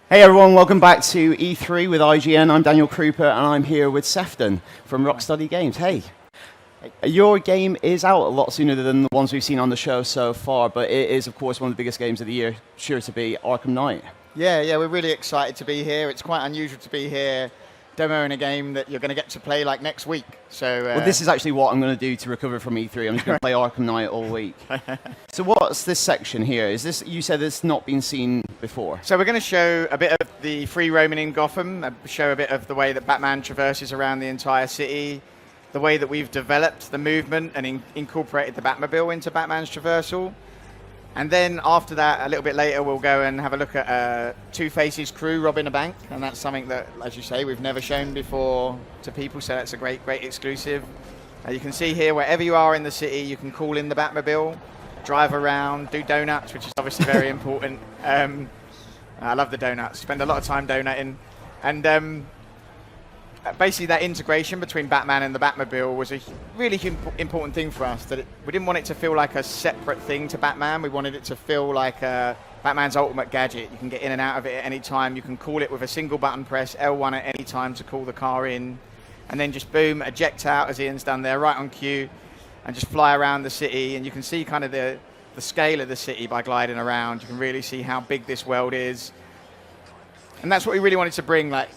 Hey everyone, welcome back to E3 with IGN. I'm Daniel Krupa and I'm here with Sefton from Rocksteady Games. Hey. Your game is out a lot sooner than the ones we've seen on the show so far, but it is of course one of the biggest games of the year, sure to be Arkham Knight. Yeah, we're really excited to be here. It's quite unusual to be here demoing a game that you're going to get to play like next week. So, well, this is actually what I'm going to do to recover from E3. I'm just going to play Arkham Knight all week. So what's this section here? Is this, you said it's not been seen before? So we're going to show a bit of the free roaming in Gotham, show a bit of the way that Batman traverses around the entire city, the way that we've developed the movement and incorporated the Batmobile into Batman's traversal. And then after that, a little bit later, we'll go and have a look at Two-Face's crew robbing a bank. And that's something that, as you say, we've never shown before to people. So that's a great exclusive. You can see here, wherever you are in the city, you can call in the Batmobile, drive around, do donuts, which is obviously very important. I love the donuts. Spend a lot of time donutting. And basically that integration between Batman and the Batmobile was a really important thing for us. That we didn't want it to feel like a separate thing to Batman. We wanted it to feel like Batman's ultimate gadget. You can get in and out of it at any time. You can call it with a single button press, L1 at any time to call the car in. And then just boom, eject out as Ian's done there, right on cue, and just fly around the city. And you can see kind of the scale of the city by gliding around. You can really see how big this world is. And that's what we really wanted to bring, like,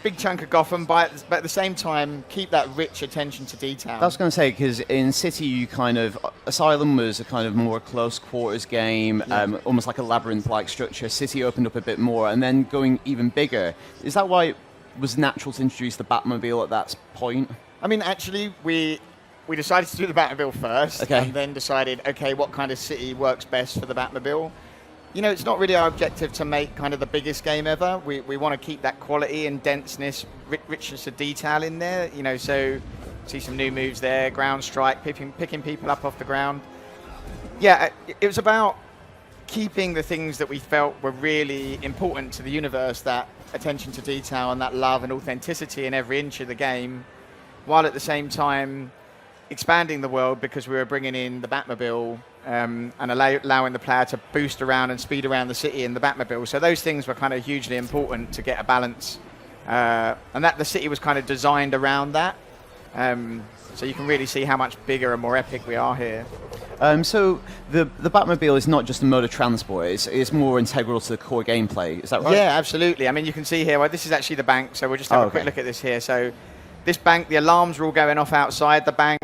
big chunk of Gotham, but at the same time, keep that rich attention to detail. I was going to say, because in City, you kind of, Asylum was a kind of more close quarters game, almost like a labyrinth-like structure. City opened up a bit more, and then going even bigger. Is that why it was natural to introduce the Batmobile at that point? I mean, actually, we decided to do the Batmobile first, and then decided, okay, what kind of city works best for the Batmobile? You know, it's not really our objective to make kind of the biggest game ever. We want to keep that quality and denseness, richness of detail in there. You know, so see some new moves there, ground strike, picking people up off the ground. Yeah, it was about keeping the things that we felt were really important to the universe, that attention to detail and that love and authenticity in every inch of the game, while at the same time expanding the world because we were bringing in the Batmobile and allowing the player to boost around and speed around the city in the Batmobile. So those things were kind of hugely important to get a balance. And that the city was kind of designed around that. So you can really see how much bigger and more epic we are here. So the Batmobile is not just a mode of transport, it's more integral to the core gameplay, is that right? Yeah, absolutely. I mean, you can see here, well, this is actually the bank, so we'll just have a quick look at this here. So this bank, the alarms are all going off outside the bank.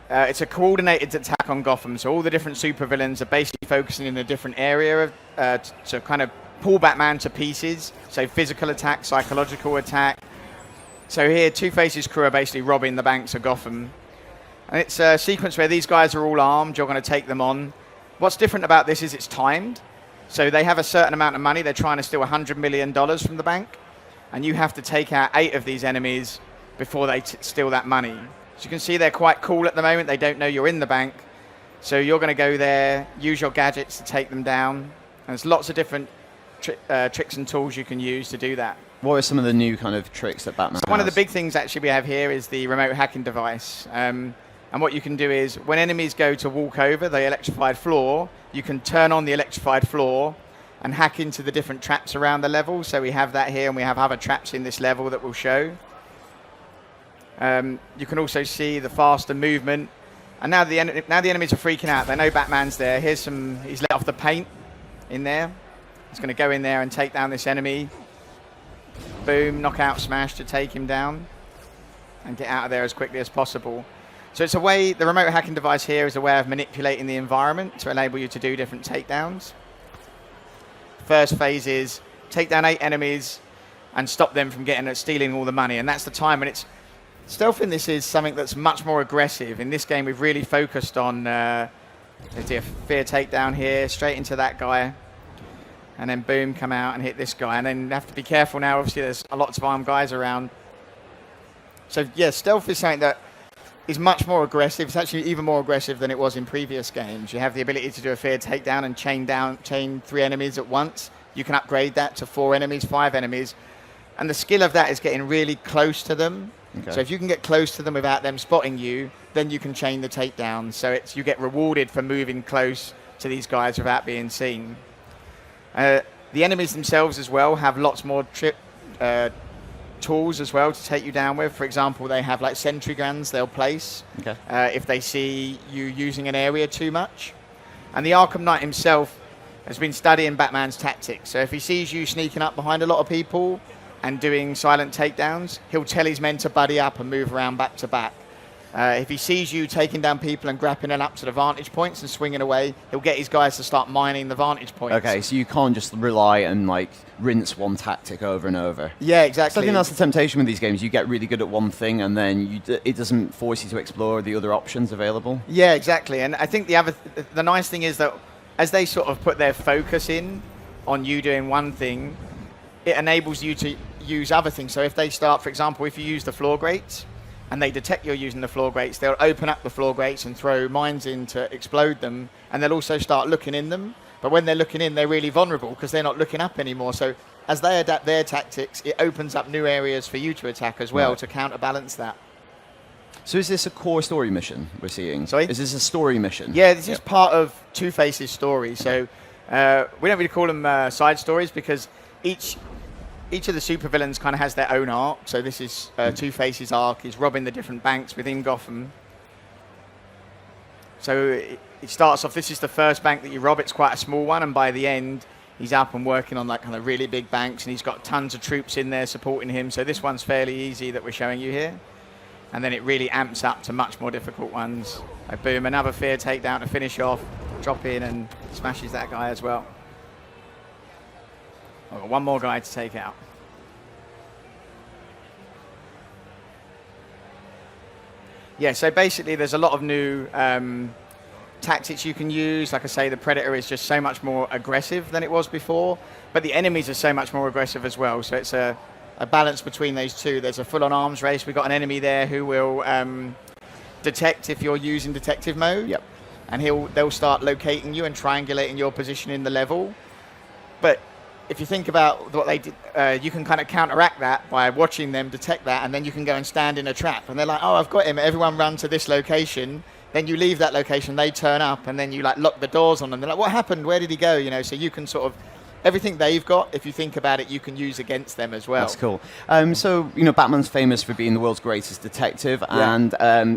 It's a coordinated attack on Gotham, so all the different supervillains are basically focusing in a different area to kind of pull Batman to pieces. So physical attack, psychological attack. So here, Two-Face's crew are basically robbing the banks of Gotham. And it's a sequence where these guys are all armed, you're going to take them on. What's different about this is it's timed. So they have a certain amount of money, they're trying to steal $100 million from the bank. And you have to take out 8 of these enemies before they steal that money. So you can see they're quite cool at the moment. They don't know you're in the bank. So you're going to go there, use your gadgets to take them down. And there's lots of different tricks and tools you can use to do that. What are some of the new kind of tricks that Batman has? One of the big things actually we have here is the remote hacking device. And what you can do is when enemies go to walk over the electrified floor, you can turn on the electrified floor and hack into the different traps around the level. So we have that here, and we have other traps in this level that we'll show. You can also see the faster movement. And now the enemies are freaking out. They know Batman's there. He's let off the paint in there. He's going to go in there and take down this enemy. Boom, knockout smash to take him down and get out of there as quickly as possible. So it's a way, the remote hacking device here is a way of manipulating the environment to enable you to do different takedowns. First phase is take down 8 enemies and stop them from stealing all the money. And that's the time when it's stealth in this is something that's much more aggressive. In this game, we've really focused on let's do a fear takedown here, straight into that guy. And then boom, come out and hit this guy. And then you have to be careful now. Obviously, there's lots of armed guys around. So yeah, stealth is something that is much more aggressive. It's actually even more aggressive than it was in previous games. You have the ability to do a fear takedown and chain 3 enemies at once. You can upgrade that to 4 enemies, 5 enemies. And the skill of that is getting really close to them. Okay. So if you can get close to them without them spotting you, then you can chain the takedown. So you get rewarded for moving close to these guys without being seen. The enemies themselves as well have lots more tools as well to take you down with. For example, they have like sentry guns they'll place if they see you using an area too much. And the Arkham Knight himself has been studying Batman's tactics. So if he sees you sneaking up behind a lot of people and doing silent takedowns, he'll tell his men to buddy up and move around back to back. If he sees you taking down people and grappling up to the vantage points and swinging away, he'll get his guys to start mining the vantage points. Okay, so you can't just rely and like rinse one tactic over and over. Yeah, exactly. So I think that's the temptation with these games. You get really good at one thing, and then it doesn't force you to explore the other options available. Yeah, exactly. And I think the nice thing is that as they sort of put their focus in on you doing one thing, it enables you to use other things. So if they start, for example, if you use the floor grates, and they detect you're using the floor grates, they'll open up the floor grates and throw mines in to explode them, and they'll also start looking in them. But when they're looking in, they're really vulnerable because they're not looking up anymore. So as they adapt their tactics, it opens up new areas for you to attack as well to counterbalance that. So is this a core story mission we're seeing? Sorry? Is this a story mission? Yeah, this is part of Two-Face's story. So we don't really call them side stories because each of the supervillains kind of has their own arc. So this is Two-Face's arc. He's robbing the different banks within Gotham. So it starts off, this is the first bank that you rob. It's quite a small one. And by the end, he's up and working on like kind of really big banks. And he's got tons of troops in there supporting him. So this one's fairly easy that we're showing you here. And then it really amps up to much more difficult ones. Like boom, another fear takedown to finish off. Drop in and smashes that guy as well. I've got one more guy to take out. Yeah, so basically there's a lot of new tactics you can use. Like I say, the Predator is just so much more aggressive than it was before, but the enemies are so much more aggressive as well. So it's a balance between those two. There's a full-on arms race. We've got an enemy there who will detect if you're using detective mode. Yep. And they'll start locating you and triangulating your position in the level. But if you think about what they did, you can kind of counteract that by watching them detect that, and then you can go and stand in a trap. And they're like, oh, I've got him. Everyone run to this location. Then you leave that location, they turn up, and then you like lock the doors on them. They're like, what happened? Where did he go? You know, so you can sort of, everything they've got, if you think about it, you can use against them as well. That's cool. So, you know, Batman's famous for being the world's greatest detective, and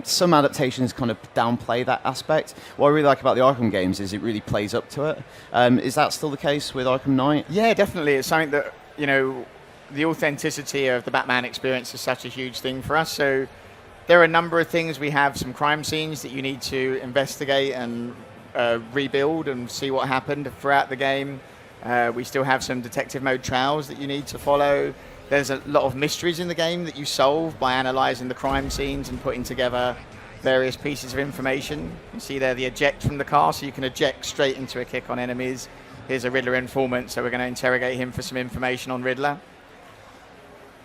some adaptations kind of downplay that aspect. What I really like about the Arkham games is it really plays up to it. Is that still the case with Arkham Knight? Yeah, definitely. It's something that, you know, the authenticity of the Batman experience is such a huge thing for us. So there are a number of things. We have some crime scenes that you need to investigate and rebuild and see what happened throughout the game. We still have some detective mode trials that you need to follow. There's a lot of mysteries in the game that you solve by analysing the crime scenes and putting together various pieces of information. You see there the eject from the car, so you can eject straight into a kick on enemies. Here's a Riddler informant, so we're going to interrogate him for some information on Riddler.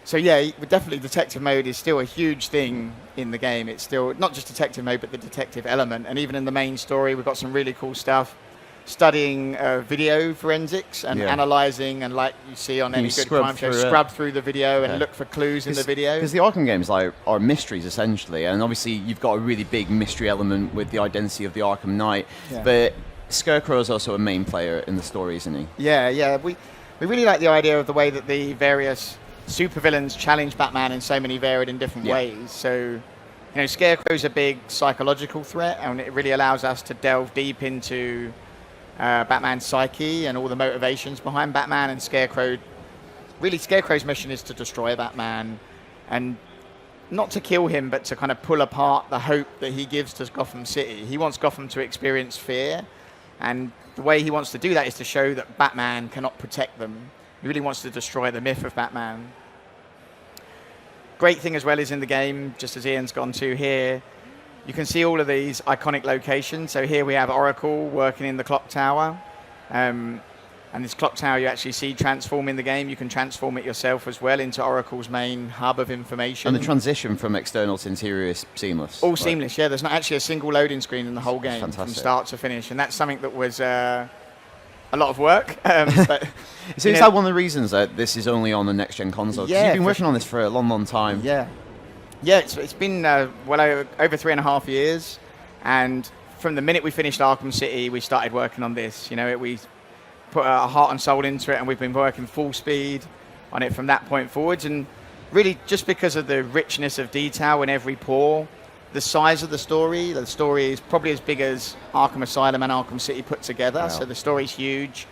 So yeah, definitely detective mode is still a huge thing in the game. It's still not just detective mode, but the detective element. And even in the main story, we've got some really cool stuff. Studying video forensics and analysing, and like you see on any good crime show, scrub through the video and look for clues in the video. Because the Arkham games are mysteries essentially, and obviously you've got a really big mystery element with the identity of the Arkham Knight. But Scarecrow is also a main player in the story, isn't he? Yeah. We really like the idea of the way that the various supervillains challenge Batman in so many varied and different ways. So, you know, Scarecrow's a big psychological threat, and it really allows us to delve deep into Batman's psyche and all the motivations behind Batman. And Scarecrow's mission is to destroy Batman, and not to kill him, but to kind of pull apart the hope that he gives to Gotham City. He wants Gotham to experience fear, and the way he wants to do that is to show that Batman cannot protect them. He really wants to destroy the myth of Batman. Great thing as well is in the game, just as Ian's gone to here, you can see all of these iconic locations. So here we have Oracle working in the clock tower. And this clock tower you actually see transform in the game. You can transform it yourself as well into Oracle's main hub of information. And the transition from external to interior is seamless. All seamless, yeah. There's not actually a single loading screen in the whole game from start to finish. And that's something that was a lot of work. But, so is that one of the reasons that this is only on the next-gen console? Yeah. You've been working on this for a long, long time. Yeah. Yeah, it's been well over 3.5 years, and from the minute we finished Arkham City, we started working on this. You know, we put our heart and soul into it, and we've been working full speed on it from that point forwards. And really, just because of the richness of detail in every pore, the size of the story is probably as big as Arkham Asylum and Arkham City put together. Wow. So the story's huge.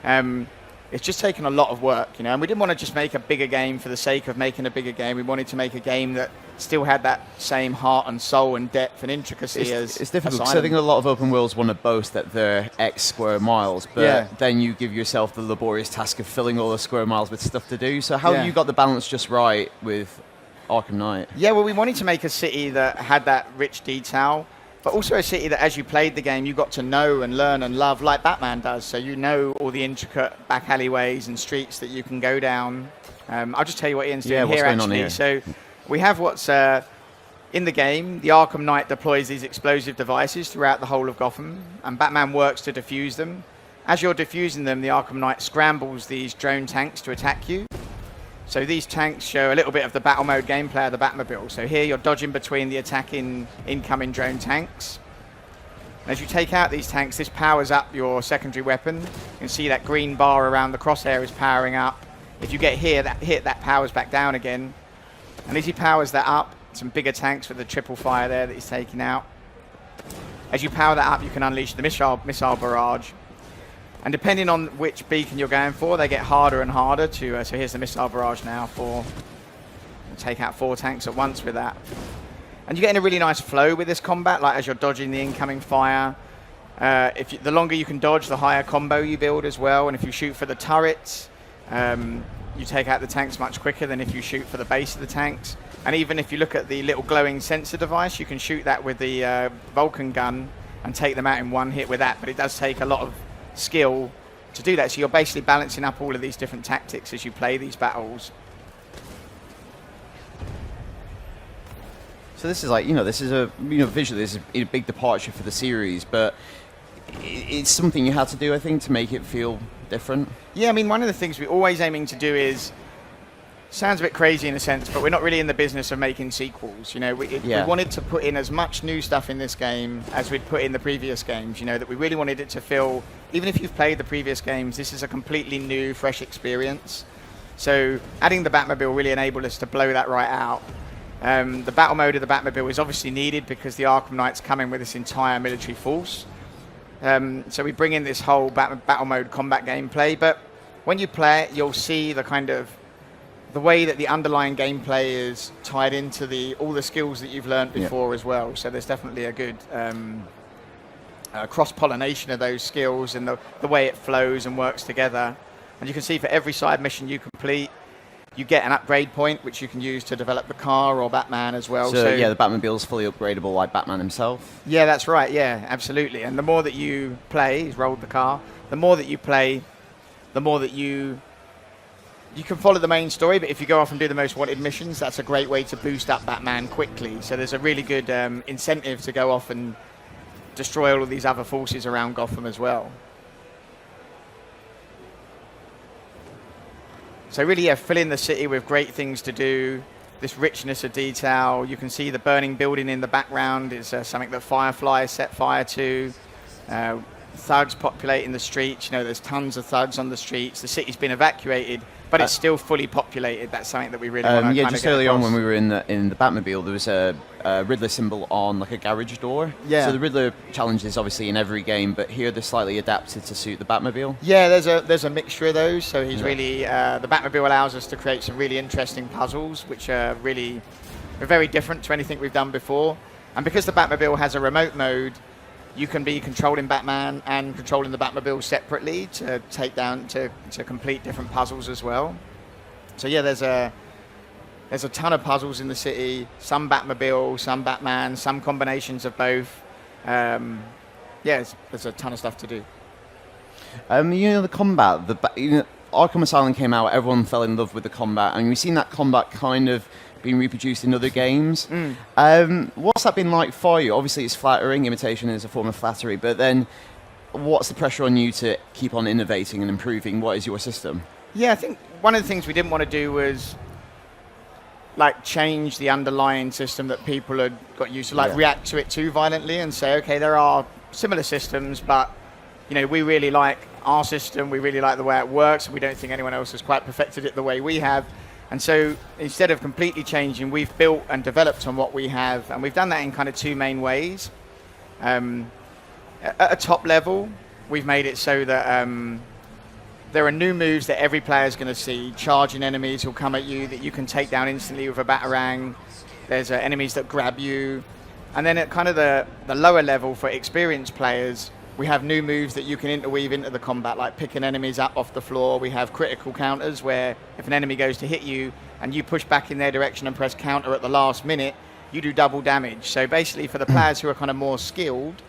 It's just taken a lot of work, and we didn't want to just make a bigger game for the sake of making a bigger game. We wanted to make a game that still had that same heart and soul and depth and intricacy as It's difficult, because Asylum. I think a lot of open worlds want to boast that they're X square miles, but then you give yourself the laborious task of filling all the square miles with stuff to do. So how have you got the balance just right with Arkham Knight? Yeah, well, we wanted to make a city that had that rich detail, but also a city that as you played the game, you got to know and learn and love like Batman does. So you know all the intricate back alleyways and streets that you can go down. I'll just tell you what Ian's doing here, actually. So we have what's in the game. The Arkham Knight deploys these explosive devices throughout the whole of Gotham, and Batman works to defuse them. As you're defusing them, the Arkham Knight scrambles these drone tanks to attack you. So these tanks show a little bit of the battle mode gameplay of the Batmobile. So here you're dodging between the attacking incoming drone tanks. And as you take out these tanks, this powers up your secondary weapon. You can see that green bar around the crosshair is powering up. If you get hit, that powers back down again. And as he powers that up, some bigger tanks with the triple fire there that he's taking out. As you power that up, you can unleash the missile barrage. And depending on which beacon you're going for, they get harder and harder to... so here's the missile barrage now take out 4 tanks at once with that. And you're getting a really nice flow with this combat, like as you're dodging the incoming fire. The longer you can dodge, the higher combo you build as well. And if you shoot for the turrets, you take out the tanks much quicker than if you shoot for the base of the tanks. And even if you look at the little glowing sensor device, you can shoot that with the Vulcan gun and take them out in one hit with that. But it does take a lot of skill to do that, so you're basically balancing up all of these different tactics as you play these battles. So this is like, this is visually this is a big departure for the series, but it's something you had to do, I think, to make it feel different. Yeah, I mean, one of the things we're always aiming to do is, sounds a bit crazy in a sense, but we're not really in the business of making sequels. We wanted to put in as much new stuff in this game as we'd put in the previous games. That we really wanted it to feel, even if you've played the previous games, this is a completely new, fresh experience. So adding the Batmobile really enabled us to blow that right out. The battle mode of the Batmobile is obviously needed because the Arkham Knight's coming with this entire military force. So we bring in this whole battle mode combat gameplay, but when you play it, you'll see the way that the underlying gameplay is tied into all the skills that you've learned before as well. So there's definitely a good cross-pollination of those skills and the way it flows and works together. And you can see for every side mission you complete, you get an upgrade point, which you can use to develop the car or Batman as well. So the Batmobile's fully upgradable like Batman himself? Yeah, that's right. Yeah, absolutely. And the more that you play, he's rolled the car, the more that you play, the more that you can follow the main story, but if you go off and do the most wanted missions, that's a great way to boost up Batman quickly. So there's a really good incentive to go off and destroy all of these other forces around Gotham as well. So really, fill in the city with great things to do, this richness of detail. You can see the burning building in the background is something that Firefly set fire to. Thugs populating the streets. There's tons of thugs on the streets. The city's been evacuated, but it's still fully populated. That's something that we really want to just early on when we were in the Batmobile, there was a Riddler symbol on like a garage door. Yeah. So the Riddler challenge is obviously in every game, but here they're slightly adapted to suit the Batmobile. Yeah, there's a mixture of those. So he's really the Batmobile allows us to create some really interesting puzzles, which are very different to anything we've done before. And because the Batmobile has a remote mode, you can be controlling Batman and controlling the Batmobile separately to take down, to complete different puzzles as well. So yeah, there's a ton of puzzles in the city, some Batmobile, some Batman, some combinations of both. There's a ton of stuff to do. The combat, Arkham Asylum came out, everyone fell in love with the combat, and we've seen that combat kind of being reproduced in other games. What's that been like for you? Obviously it's flattering, imitation is a form of flattery, but then what's the pressure on you to keep on innovating and improving? What is your system? Yeah, I think one of the things we didn't want to do was change the underlying system that people had got used to, react to it too violently and say, okay, there are similar systems, but we really like our system. We really like the way it works. We don't think anyone else has quite perfected it the way we have. And so instead of completely changing, we've built and developed on what we have. And we've done that in kind of two main ways. At a top level, we've made it so that there are new moves that every player is going to see. Charging enemies will come at you that you can take down instantly with a batarang. There's enemies that grab you. And then at kind of the lower level for experienced players, we have new moves that you can interweave into the combat, like picking enemies up off the floor. We have critical counters where if an enemy goes to hit you and you push back in their direction and press counter at the last minute, you do double damage. So basically for the players who are kind of more skilled,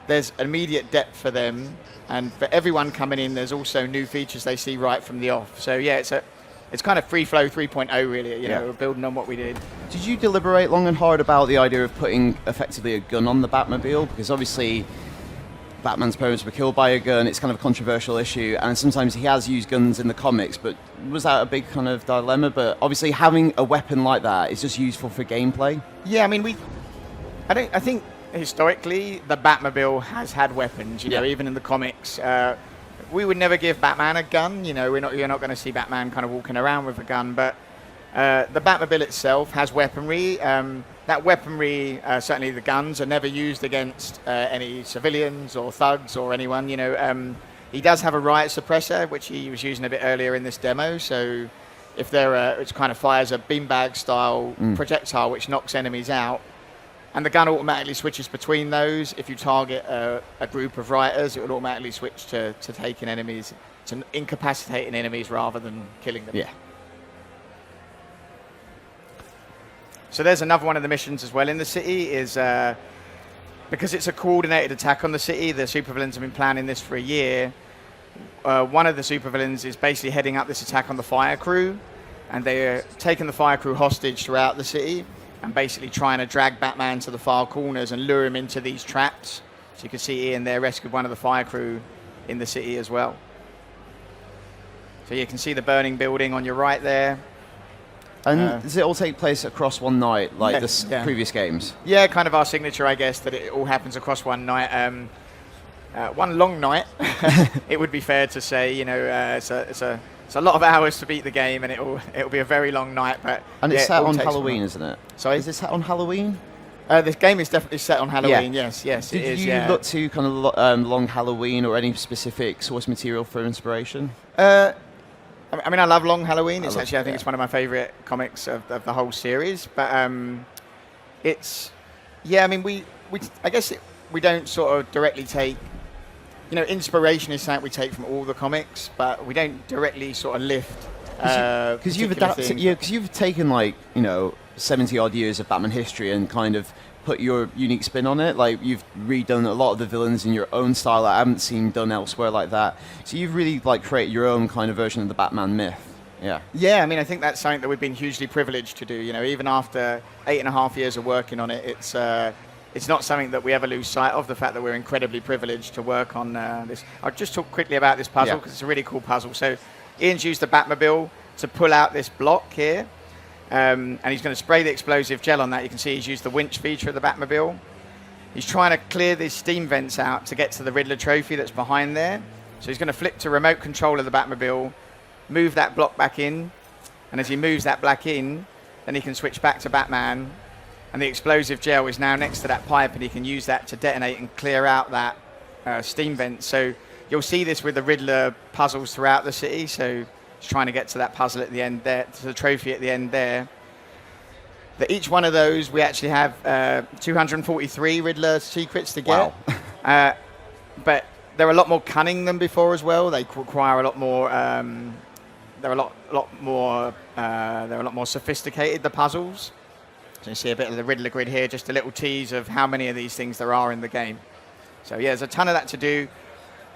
there's immediate depth for them. And for everyone coming in, there's also new features they see right from the off. So yeah, it's kind of free flow 3.0 really, you know, we're building on what we did. Did you deliberate long and hard about the idea of putting effectively a gun on the Batmobile? Because obviously Batman's parents were killed by a gun. It's kind of a controversial issue, and sometimes he has used guns in the comics, but was that a big kind of dilemma? But obviously having a weapon like that is just useful for gameplay. Yeah, I mean, I think historically the Batmobile has had weapons, you know, even in the comics. We would never give Batman a gun, you know, you're not going to see Batman kind of walking around with a gun, but the Batmobile itself has weaponry. That weaponry, certainly the guns, are never used against any civilians or thugs or anyone. You know, he does have a riot suppressor, which he was using a bit earlier in this demo. So if it kind of fires a beanbag style projectile, which knocks enemies out, and the gun automatically switches between those. If you target a group of rioters, it will automatically switch to taking enemies, to incapacitating enemies rather than killing them. Yeah. So there's another one of the missions as well in the city is, because it's a coordinated attack on the city, the supervillains have been planning this for a year. One of the supervillains is basically heading up this attack on the fire crew, and they're taking the fire crew hostage throughout the city and basically trying to drag Batman to the far corners and lure him into these traps. So you can see Ian there rescued one of the fire crew in the city as well. So you can see the burning building on your right there. And does it all take place across one night, like the previous games? Yeah, kind of our signature, I guess, that it all happens across one night. One long night, it would be fair to say. You know, it's a lot of hours to beat the game, and it'll be a very long night. But it's set on Halloween, isn't it? Sorry, is it set on Halloween? This game is definitely set on Halloween. Yeah. Yes, it is. Did you look to kind of long Halloween or any specific source material for inspiration? I mean, I love Long Halloween. I think it's one of my favorite comics of the whole series. But I mean, I guess we don't sort of directly take, you know, inspiration is something we take from all the comics, but we don't directly sort of lift. Because you've adapted, because you've taken, like, you know, 70 odd years of Batman history and kind of put your unique spin on it. Like, you've redone a lot of the villains in your own style that I haven't seen done elsewhere like that. So you've really, like, created your own kind of version of the Batman myth. Yeah, I mean, I think that's something that we've been hugely privileged to do. You know, even after 8.5 years of working on it, it's not something that we ever lose sight of, the fact that we're incredibly privileged to work on this. I'll just talk quickly about this puzzle because it's a really cool puzzle. So Ian's used the Batmobile to pull out this block here. And he's going to spray the explosive gel on that. You can see he's used the winch feature of the Batmobile. He's trying to clear these steam vents out to get to the Riddler trophy that's behind there. So he's going to flip to remote control of the Batmobile, move that block back in, and as he moves that back in, then he can switch back to Batman, and the explosive gel is now next to that pipe, and he can use that to detonate and clear out that steam vent. So you'll see this with the Riddler puzzles throughout the city. So he's trying to get to that puzzle at the end there, to the trophy at the end there. That each one of those, we actually have 243 Riddler secrets to get. Wow. But they're a lot more cunning than before as well. They require a lot more. They're a lot more sophisticated, the puzzles. So you see a bit of the Riddler grid here, just a little tease of how many of these things there are in the game. So yeah, there's a ton of that to do.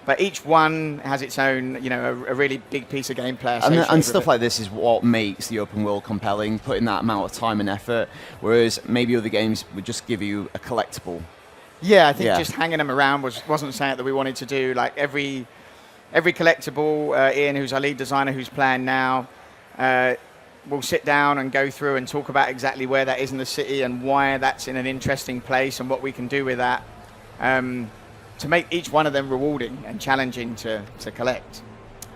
But each one has its own, you know, a really big piece of gameplay. And stuff like this is what makes the open world compelling, putting that amount of time and effort, whereas maybe other games would just give you a collectible. Yeah, I think just hanging them around wasn't something that we wanted to do. Like every collectible, Ian, who's our lead designer, who's playing now, we'll sit down and go through and talk about exactly where that is in the city and why that's in an interesting place and what we can do with that. to make each one of them rewarding and challenging to collect.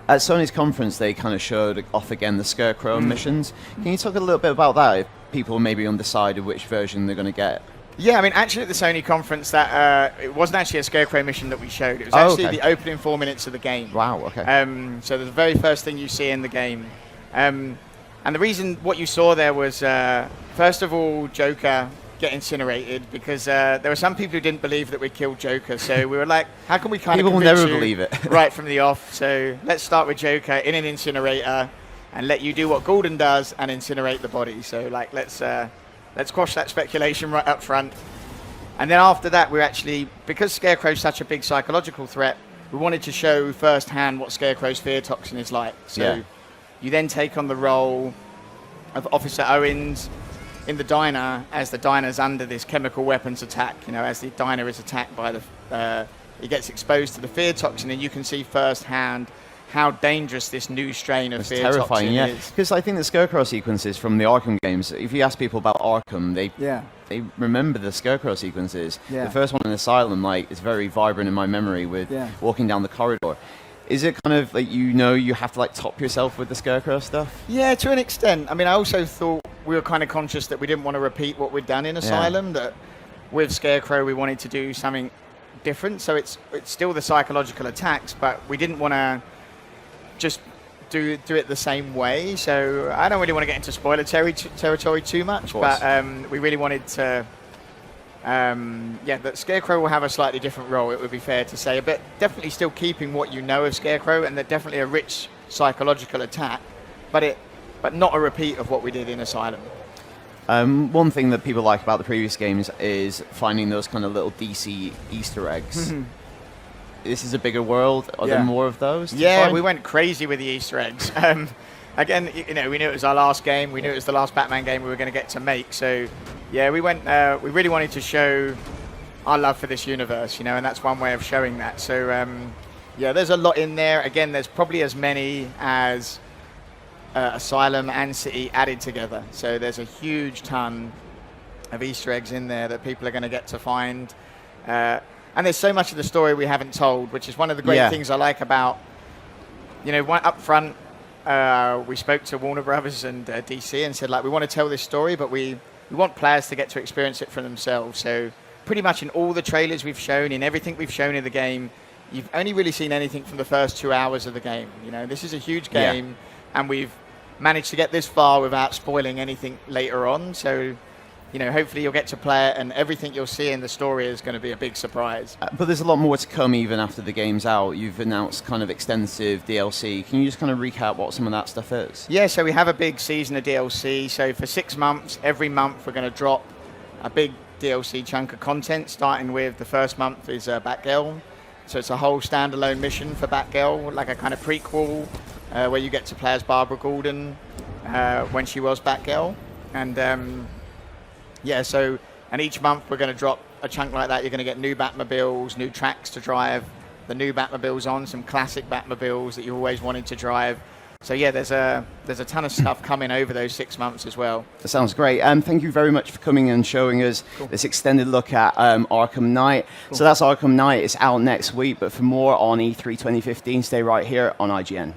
At Sony's conference, they kind of showed off again the Scarecrow missions. Can you talk a little bit about that, if people maybe undecided which version they're going to get? Yeah, I mean, actually at the Sony conference, that it wasn't actually a Scarecrow mission that we showed. It was actually the opening 4 minutes of the game. Wow, okay. So the very first thing you see in the game. And the reason what you saw there was, first of all, Joker get incinerated, because there were some people who didn't believe that we killed Joker. So we were like, how can we kind of People will never believe it. right from the off? So let's start with Joker in an incinerator and let you do what Gordon does and incinerate the body. So like, let's quash that speculation right up front. And then after that, we're actually, because Scarecrow's such a big psychological threat, we wanted to show firsthand what Scarecrow's fear toxin is like. So you then take on the role of Officer Owens in the diner, as the diner's under this chemical weapons attack. You know, as the diner is attacked by he gets exposed to the fear toxin, and you can see firsthand how dangerous this new strain of fear toxin is. Because I think the Scarecrow sequences from the Arkham games, if you ask people about Arkham, they remember the Scarecrow sequences. The first one in Asylum, like, is very vibrant in my memory with walking down the corridor. Is it kind of like, you have to like top yourself with the Scarecrow stuff? Yeah, to an extent. I mean, I also thought we were kind of conscious that we didn't want to repeat what we'd done in Asylum, that with Scarecrow we wanted to do something different. So it's still the psychological attacks, but we didn't want to just do it the same way. So I don't really want to get into spoiler territory too much, but we really wanted to... that Scarecrow will have a slightly different role, it would be fair to say, but definitely still keeping what you know of Scarecrow, and that definitely a rich psychological attack, but not a repeat of what we did in Asylum. One thing that people like about the previous games is finding those kind of little DC Easter eggs. This is a bigger world. Are there more of those? Yeah, we went crazy with the Easter eggs. Again, we knew it was our last game. We knew it was the last Batman game we were going to get to make. So, yeah, we really wanted to show our love for this universe, and that's one way of showing that. So, there's a lot in there. Again, there's probably as many as Asylum and City added together. So there's a huge ton of Easter eggs in there that people are going to get to find. And there's so much of the story we haven't told, which is one of the great things I like about, up front, we spoke to Warner Brothers and DC and said, like, we want to tell this story, but we want players to get to experience it for themselves. So pretty much in all the trailers we've shown, in everything we've shown in the game, you've only really seen anything from the first 2 hours of the game. This is a huge game, and we've managed to get this far without spoiling anything later on. So, hopefully you'll get to play it, and everything you'll see in the story is going to be a big surprise. But there's a lot more to come even after the game's out. You've announced kind of extensive DLC. Can you just kind of recap what some of that stuff is? Yeah, so we have a big season of DLC. So for 6 months, every month we're going to drop a big DLC chunk of content, starting with the first month is Batgirl. So it's a whole standalone mission for Batgirl, like a kind of prequel where you get to play as Barbara Gordon when she was Batgirl. And and each month we're going to drop a chunk like that. You're going to get new Batmobiles, new tracks to drive the new Batmobiles on, some classic Batmobiles that you always wanted to drive. So yeah, there's a ton of stuff coming over those 6 months as well. That sounds great. Thank you very much for coming and showing us this extended look at Arkham Knight. So that's Arkham Knight. It's out next week, but for more on E3 2015, stay right here on IGN.